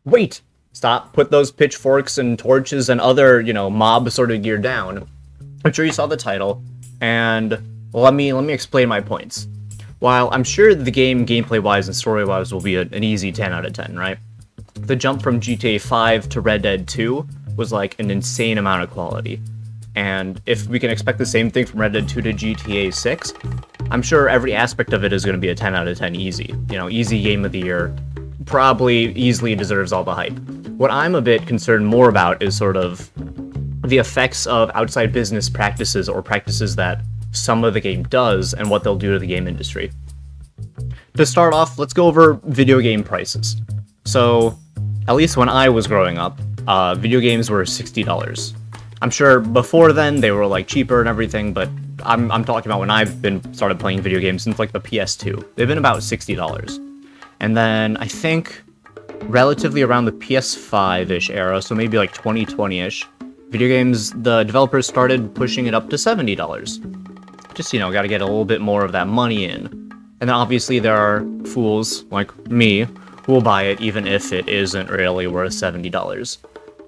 Wait! Stop. Put those pitchforks and torches and other, mob sort of gear down. I'm sure you saw the title, and let me explain my points. While I'm sure the game, gameplay-wise and story-wise, will be an easy 10 out of 10, right? The jump from GTA 5 to Red Dead 2 was like an insane amount of quality. And if we can expect the same thing from Red Dead 2 to GTA 6, I'm sure every aspect of it is going to be a 10 out of 10 easy. Easy game of the year. Probably easily deserves all the hype. What I'm a bit concerned more about is sort of the effects of outside business practices or practices that some of the game does and what they'll do to the game industry. To start off, let's go over video game prices. So, at least when I was growing up, video games were $60. I'm sure before then they were like cheaper and everything, but I'm talking about when I've started playing video games since like the PS2. They've been about $60. And then I think relatively around the PS5-ish era, so maybe like 2020-ish, video games, the developers started pushing it up to $70. Just, gotta get a little bit more of that money in. And then obviously there are fools like me who will buy it even if it isn't really worth $70.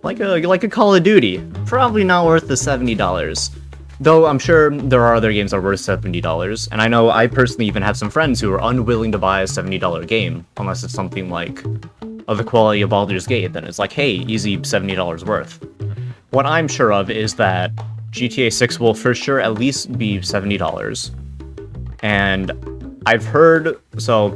Like a Call of Duty, probably not worth the $70. Though I'm sure there are other games that are worth $70, and I know I personally even have some friends who are unwilling to buy a $70 game, unless it's something like of the quality of Baldur's Gate, then it's like, hey, easy $70 worth. What I'm sure of is that GTA 6 will for sure at least be $70. And I've heard, so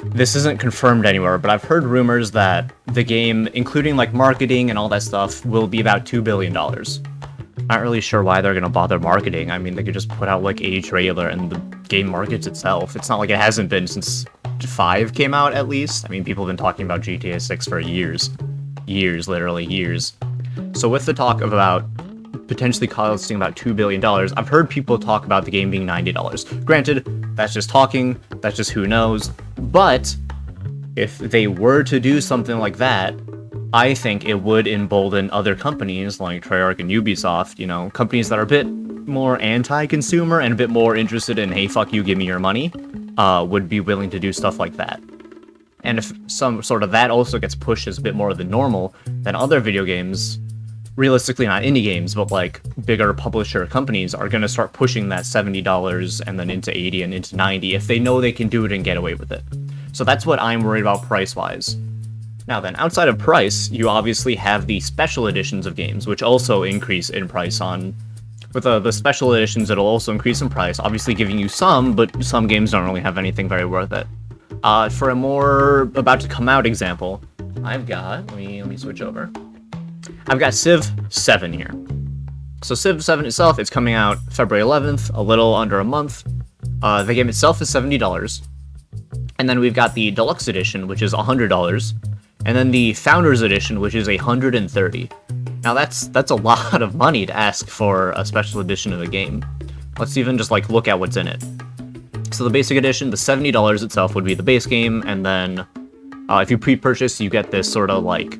this isn't confirmed anywhere, but I've heard rumors that the game, including like marketing and all that stuff, will be about $2 billion. Not really sure why they're gonna bother marketing. I mean, they could just put out like a trailer and the game markets itself. It's not like it hasn't been since 5 came out, at least. I mean, people have been talking about GTA 6 for years. Years, literally years. So with the talk of about potentially costing about $2 billion, I've heard people talk about the game being $90. Granted, that's just talking, that's just who knows. But if they were to do something like that, I think it would embolden other companies like Treyarch and Ubisoft, companies that are a bit more anti-consumer and a bit more interested in, hey, fuck you, give me your money, would be willing to do stuff like that. And if some sort of that also gets pushed as a bit more than normal, then other video games, realistically not indie games, but like bigger publisher companies are going to start pushing that $70 and then into 80 and into 90 if they know they can do it and get away with it. So that's what I'm worried about price-wise. Now then, outside of price, you obviously have the special editions of games, which also increase in price with the special editions, it'll also increase in price, obviously giving you some, but some games don't really have anything very worth it. For a more about-to-come-out example, I've got, let me switch over. I've got Civ 7 here. So Civ 7 itself is coming out February 11th, a little under a month. The game itself is $70. And then we've got the Deluxe Edition, which is $100. And then the Founders Edition, which is $130. Now that's a lot of money to ask for a special edition of a game. Let's even just like look at what's in it. So the basic edition, the $70 itself would be the base game, and then if you pre-purchase, you get this sort of like,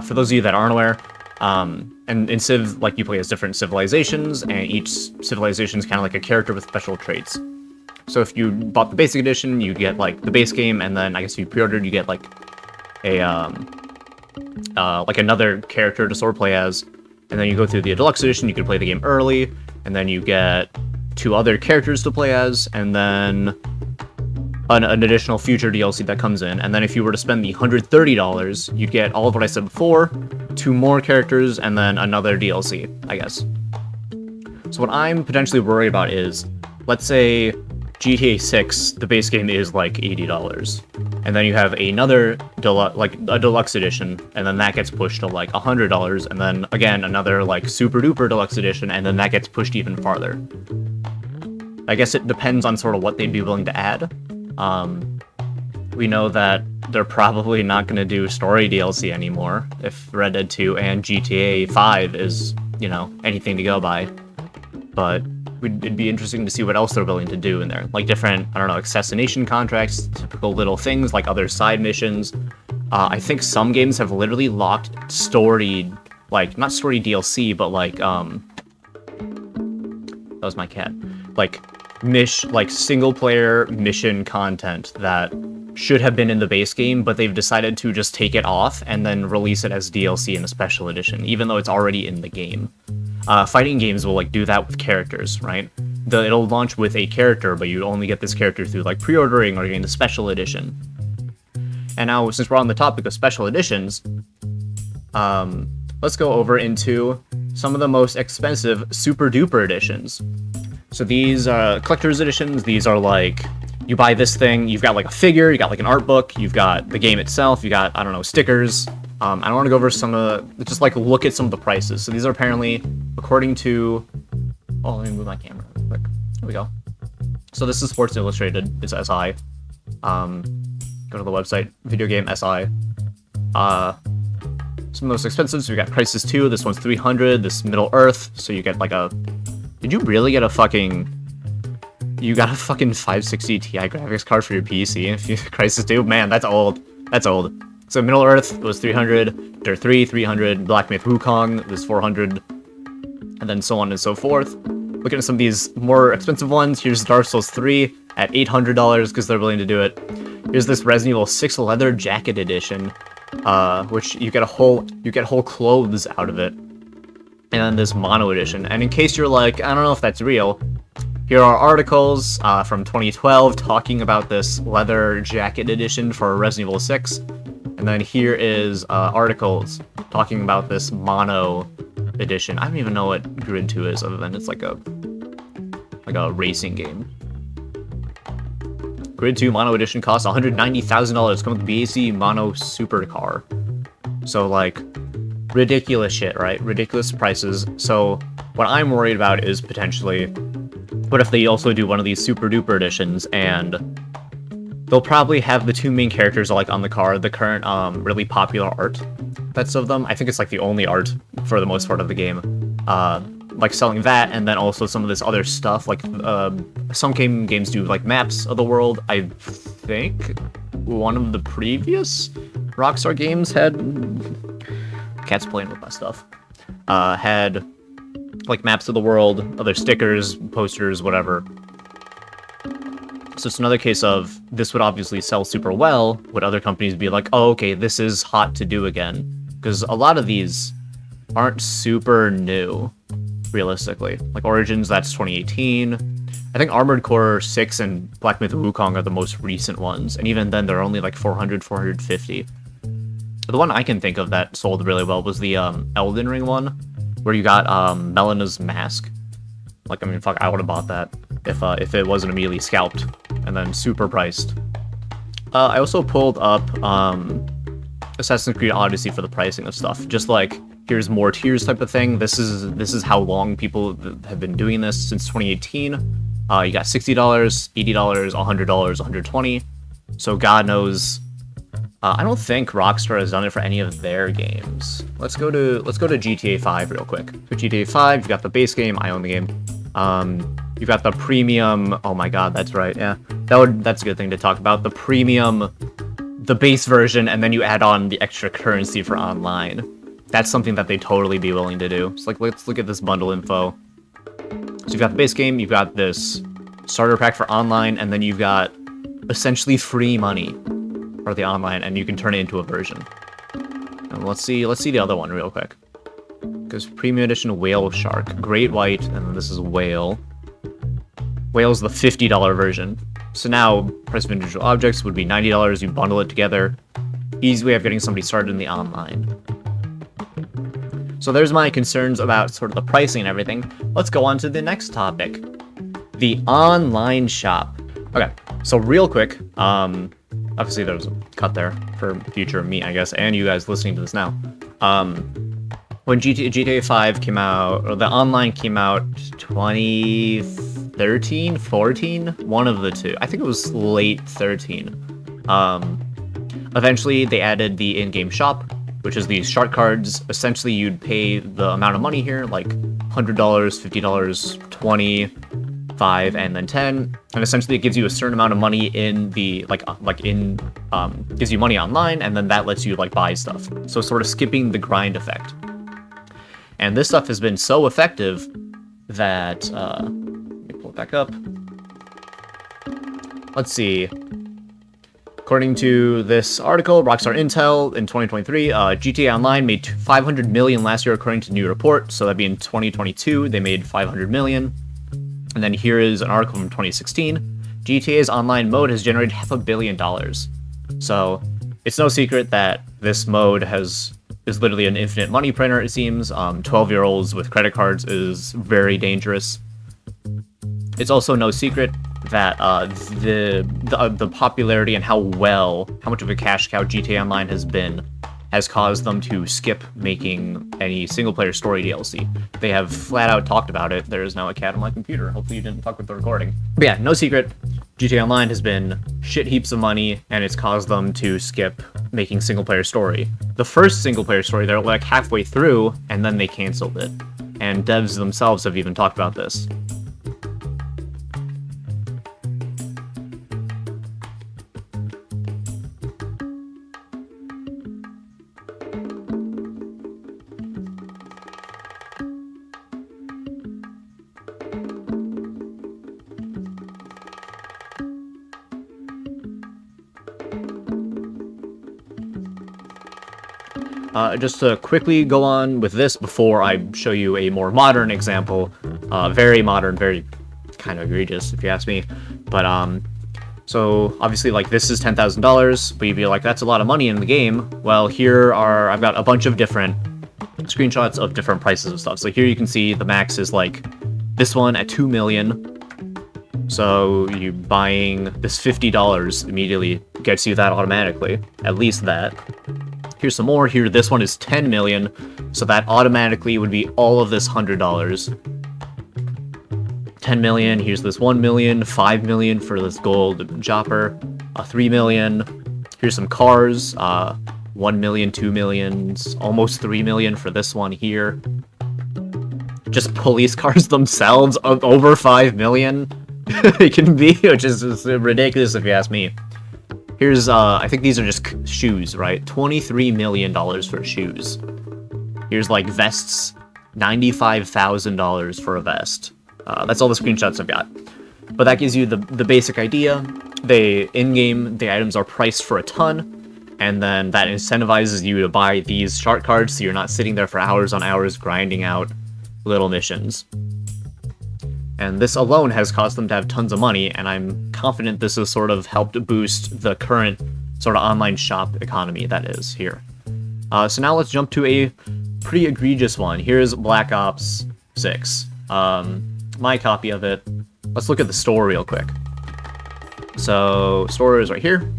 for those of you that aren't aware, and in Civ, like, you play as different civilizations, and each civilization is kind of like a character with special traits. So if you bought the basic edition, you get like the base game, and then I guess if you pre-ordered, you get like a like another character to sort of play as, and then you go through the deluxe edition, you can play the game early, and then you get 2 other characters to play as, and then an additional future DLC that comes in, and then if you were to spend the $130, you'd get all of what I said before, 2 more characters, and then another DLC, I guess. So what I'm potentially worried about is, let's say GTA 6, the base game is like $80, and then you have another deluxe edition, and then that gets pushed to like $100, and then again another like super duper deluxe edition, and then that gets pushed even farther. I guess it depends on sort of what they'd be willing to add. We know that they're probably not going to do story DLC anymore if Red Dead 2 and GTA 5 is, anything to go by. But it'd be interesting to see what else they're willing to do in there. Like different, assassination contracts, typical little things like other side missions. I think some games have literally locked story, like, not story DLC, but like, that was my cat. Like, single player mission content that should have been in the base game, but they've decided to just take it off and then release it as DLC in a special edition, even though it's already in the game. Fighting games will like do that with characters, right? It'll launch with a character, but you only get this character through like pre-ordering or getting the special edition. And now, since we're on the topic of special editions, let's go over into some of the most expensive super duper editions. So these collector's editions, these are like, you buy this thing, you've got like a figure, you got like an art book, you've got the game itself, you got, I don't know, stickers. I don't want to go over some of the, just like look at some of the prices. So these are apparently, according to, oh, let me move my camera real quick. There we go. So this is Sports Illustrated, it's SI. Go to the website, Video Game SI. Some of the most expensive, so we got Crysis 2, this one's $300, this Middle Earth, so you get like a, did you really get a fucking, you got a fucking 560 Ti graphics card for your PC, if you, Crysis 2, man, that's old, that's old. So Middle Earth was 300, Dirt 3, 300, Black Myth Wukong was 400, and then so on and so forth. Looking at some of these more expensive ones, here's Dark Souls 3 at $800 because they're willing to do it. Here's this Resident Evil 6 leather jacket edition, which you get whole clothes out of it. And then this mono edition. And in case you're like, I don't know if that's real, here are articles from 2012 talking about this leather jacket edition for Resident Evil 6. And then here is articles talking about this mono edition. I don't even know what Grid 2 is, other than it's like a racing game. Grid 2 mono edition costs $190,000. Come with BAC mono supercar. So like ridiculous shit, right? Ridiculous prices. So what I'm worried about is potentially, what if they also do one of these super duper editions and they'll probably have the two main characters like on the card, the current really popular art that's of them. I think it's like the only art for the most part of the game. Like selling that, and then also some of this other stuff, like some games do like maps of the world. I think one of the previous Rockstar games had, cat's playing with my stuff, had like maps of the world, other stickers, posters, whatever. So it's another case of, this would obviously sell super well. Would other companies be like, oh, okay, this is hot to do again? Because a lot of these aren't super new, realistically. Like Origins, that's 2018. I think Armored Core 6 and Black Myth Wukong are the most recent ones, and even then they're only like 400, 450. The one I can think of that sold really well was the Elden Ring one, where you got Melena's mask. Like, I mean, fuck, I would have bought that if it wasn't immediately scalped and then super priced. I also pulled up Assassin's Creed Odyssey for the pricing of stuff. Just like, here's more tiers type of thing. This is how long people have been doing this since 2018. You got $60, $80, $100, $120. So God knows. I don't think Rockstar has done it for any of their games. Let's go to GTA 5 real quick. For GTA 5, you've got the base game. I own the game. You've got the premium. Oh my God, that's right. Yeah, that's a good thing to talk about. The premium, the base version, and then you add on the extra currency for online. That's something that they'd totally be willing to do. So like, let's look at this bundle info. So you've got the base game, you've got this starter pack for online, and then you've got essentially free money for the online, and you can turn it into a version. And let's see the other one real quick. Because premium edition Whale Shark, Great White, and then this is Whale. Whale's the $50 version. So now, price of individual objects would be $90, you bundle it together. Easy way of getting somebody started in the online. So there's my concerns about sort of the pricing and everything. Let's go on to the next topic. The online shop. Okay, so real quick, obviously there was a cut there for future me, I guess, and you guys listening to this now. When GTA 5 came out, or the online came out 2013, 14, one of the two. I think it was late 13. Eventually they added the in-game shop, which is these shark cards. Essentially you'd pay the amount of money here, like $100, $50, 20, 5, and then 10, and essentially it gives you a certain amount of money in the gives you money online, and then that lets you like buy stuff. So sort of skipping the grind effect. And this stuff has been so effective that let me pull it back up. Let's see. According to this article, Rockstar Intel in 2023, GTA Online made 500 million last year, according to new report. So that'd be in 2022, they made 500 million. And then here is an article from 2016. GTA's online mode has generated $500 million. So it's no secret that this mode is literally an infinite money printer, it seems. 12-year-olds with credit cards is very dangerous. It's also no secret that the popularity and how much of a cash cow GTA Online has been has caused them to skip making any single-player story DLC. They have flat out talked about it. There is now a cat on my computer. Hopefully you didn't fuck with the recording. But yeah, no secret. GTA Online has been shit heaps of money, and it's caused them to skip making single-player story. The first single-player story, they're like halfway through, and then they canceled it. And devs themselves have even talked about this. Just to quickly go on with this before I show you a more modern example, very modern, very kind of egregious if you ask me, but so obviously like this is $10,000, but you'd be like, that's a lot of money in the game. Well, I've got a bunch of different screenshots of different prices of stuff. So here you can see the max is like this one at 2 million. So you buying this $50 immediately gets you that automatically, at least that. Here's some more. Here, this one is 10 million, so that automatically would be all of this $100. 10 million, here's this 1 million, 5 million for this gold chopper, 3 million. Here's some cars, 1 million, 2 millions, almost 3 million for this one here. Just police cars themselves, over 5 million. It can be, which is ridiculous if you ask me. Here's, I think these are just shoes, right? $23 million for shoes. Here's, like, vests. $95,000 for a vest. That's all the screenshots I've got. But that gives you the basic idea. In-game, the items are priced for a ton, and then that incentivizes you to buy these shark cards so you're not sitting there for hours on hours grinding out little missions. And this alone has caused them to have tons of money, and I'm confident this has sort of helped boost the current sort of online shop economy that is here. So now let's jump to a pretty egregious one. Here's Black Ops 6. My copy of it. Let's look at the store real quick. So, store is right here.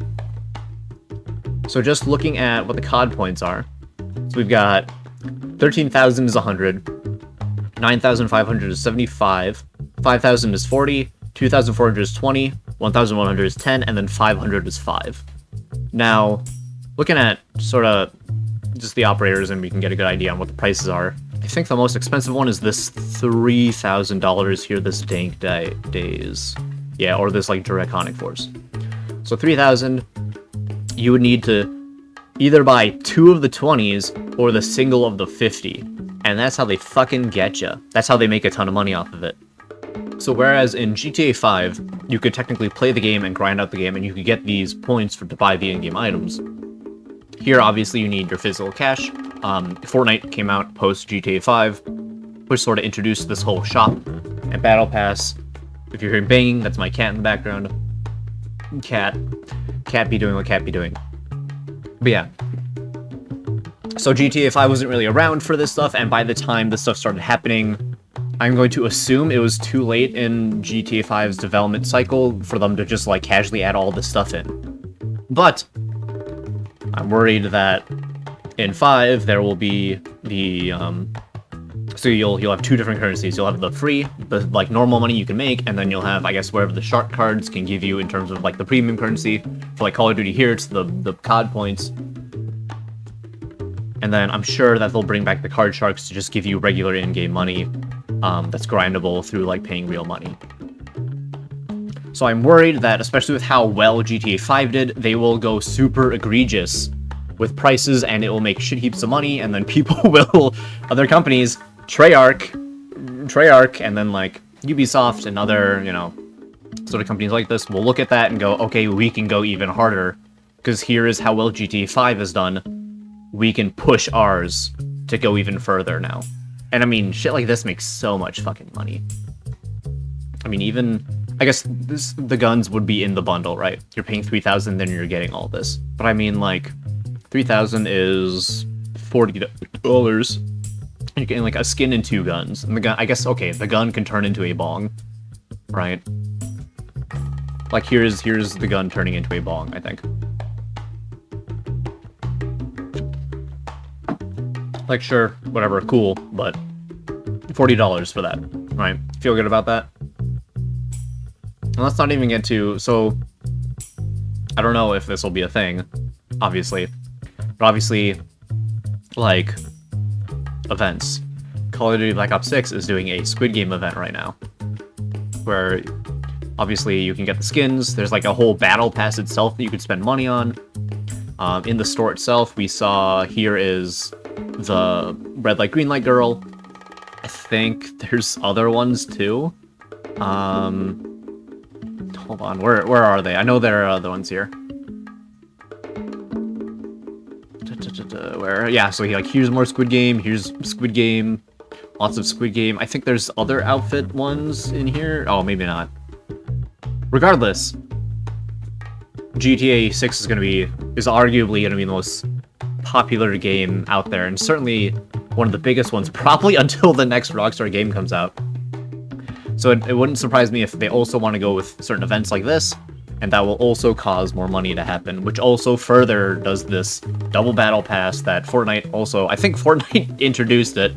So just looking at what the COD points are. So we've got 13,000 is 100, 9,500 is 75, 5,000 is 40, 2,400 is 20, 1,100 is 10, and then 500 is 5. Now, looking at sort of just the operators, and we can get a good idea on what the prices are. I think the most expensive one is this $3,000 here, this Dank Days. Yeah, or this like Draconic Force. So 3,000, you would need to either buy 2 of the 20s or the single of the 50. And that's how they fucking get you. That's how they make a ton of money off of it. So whereas in GTA 5, you could technically play the game and grind out the game, and you could get these points to buy the in-game items. Here, obviously, you need your physical cash. Fortnite came out post GTA 5, which sort of introduced this whole shop and battle pass. If you're hearing banging, that's my cat in the background. Cat be doing what cat be doing. But yeah. So GTA 5 wasn't really around for this stuff, and by the time this stuff started happening, I'm going to assume it was too late in GTA 5's development cycle for them to just like casually add all this stuff in. But I'm worried that in 5 there will be the so you'll have 2 different currencies. You'll have the free, the like normal money you can make, and then you'll have, I guess, wherever the shark cards can give you in terms of like the premium currency. For like Call of Duty here, it's the COD points. And then I'm sure that they'll bring back the card sharks to just give you regular in-game money that's grindable through like paying real money. So I'm worried that, especially with how well GTA 5 did, they will go super egregious with prices, and it will make shit heaps of money, and then people will, other companies, Treyarch, and then like Ubisoft and other, you know, sort of companies like this will look at that and go, okay, we can go even harder because here is how well GTA 5 has done. We can push ours to go even further now. And I mean, shit like this makes so much fucking money. I mean, even, I guess the guns would be in the bundle, right? You're paying $3,000, then you're getting all this. But I mean, like, $3,000 is $40. And you're getting like a skin and 2 guns. And the gun, I guess, okay, the gun can turn into a bong, right? Like, here's the gun turning into a bong, I think. Like, sure, whatever, cool, but $40 for that, right? Feel good about that? And let's not even get to, so, I don't know if this will be a thing, obviously, but obviously, like, events. Call of Duty Black Ops 6 is doing a Squid Game event right now, where, obviously, you can get the skins, there's like a whole battle pass itself that you could spend money on. In the store itself, we saw, here is the red light, green light girl. I think there's other ones too. Hold on, where are they? I know there are other ones here. Where? Yeah, so like here's more Squid Game, here's Squid Game, lots of Squid Game. I think there's other outfit ones in here. Oh, maybe not. Regardless, GTA 6 is arguably gonna be the most popular game out there, and certainly one of the biggest ones, probably until the next Rockstar game comes out. So it wouldn't surprise me if they also want to go with certain events like this, and that will also cause more money to happen, which also further does this double battle pass that Fortnite also, I think Fortnite introduced it.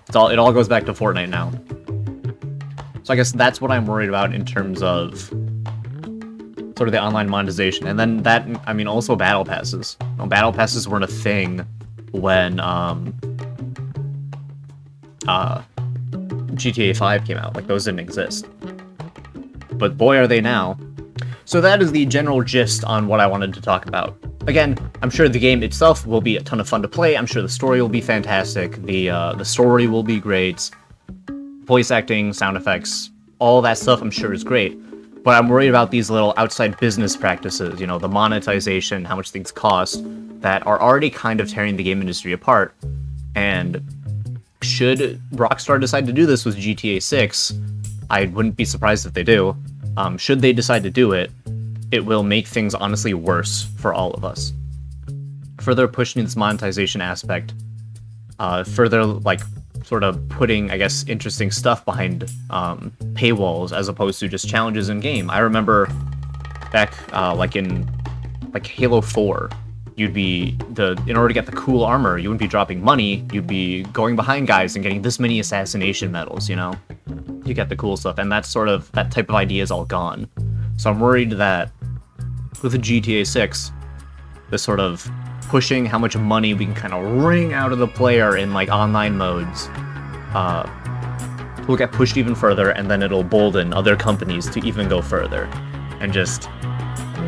It all goes back to Fortnite now. So I guess that's what I'm worried about in terms of sort of the online monetization. And then that, I mean, also battle passes. You know, battle passes weren't a thing when GTA 5 came out. Like, those didn't exist. But boy, are they now. So that is the general gist on what I wanted to talk about. Again, I'm sure the game itself will be a ton of fun to play. I'm sure the story will be fantastic. The story will be great. Voice acting, sound effects, all that stuff I'm sure is great. But I'm worried about these little outside business practices, you know, the monetization, how much things cost, that are already kind of tearing the game industry apart. And should Rockstar decide to do this with GTA 6, I wouldn't be surprised if they do. Should they decide to do it, it will make things honestly worse for all of us. Further pushing this monetization aspect, further, like, sort of putting, I guess, interesting stuff behind paywalls as opposed to just challenges in game. I remember back, in Halo 4, you'd be, in order to get the cool armor, you wouldn't be dropping money, you'd be going behind guys and getting this many assassination medals, you know? You get the cool stuff, and that type of idea is all gone. So I'm worried that with the GTA 6, this sort of pushing how much money we can kind of wring out of the player in like online modes will get pushed even further, and then it'll embolden other companies to even go further. And just,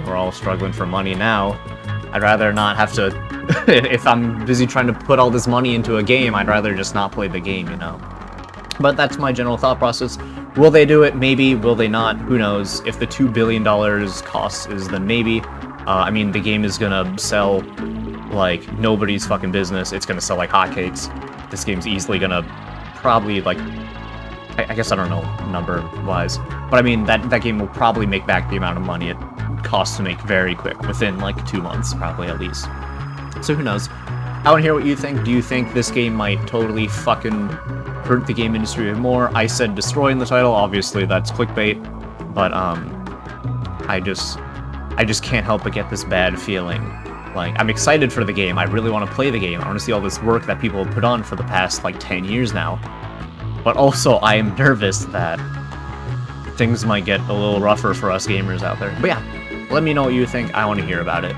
we're all struggling for money now. I'd rather not have to, if I'm busy trying to put all this money into a game, I'd rather just not play the game, you know? But that's my general thought process. Will they do it? Maybe. Will they not? Who knows? If the $2 billion cost is, then maybe. I mean, the game is gonna sell like nobody's fucking business. It's gonna sell like hotcakes. This game's easily gonna probably, like, I guess I don't know number-wise, but I mean, that game will probably make back the amount of money it costs to make very quick, within like 2 months, probably at least. So who knows? I want to hear what you think. Do you think this game might totally fucking hurt the game industry even more? I said destroy in the title, obviously that's clickbait, but I just can't help but get this bad feeling. Like, I'm excited for the game, I really want to play the game, I want to see all this work that people have put on for the past like 10 years now. But also, I am nervous that things might get a little rougher for us gamers out there. But yeah, let me know what you think, I want to hear about it.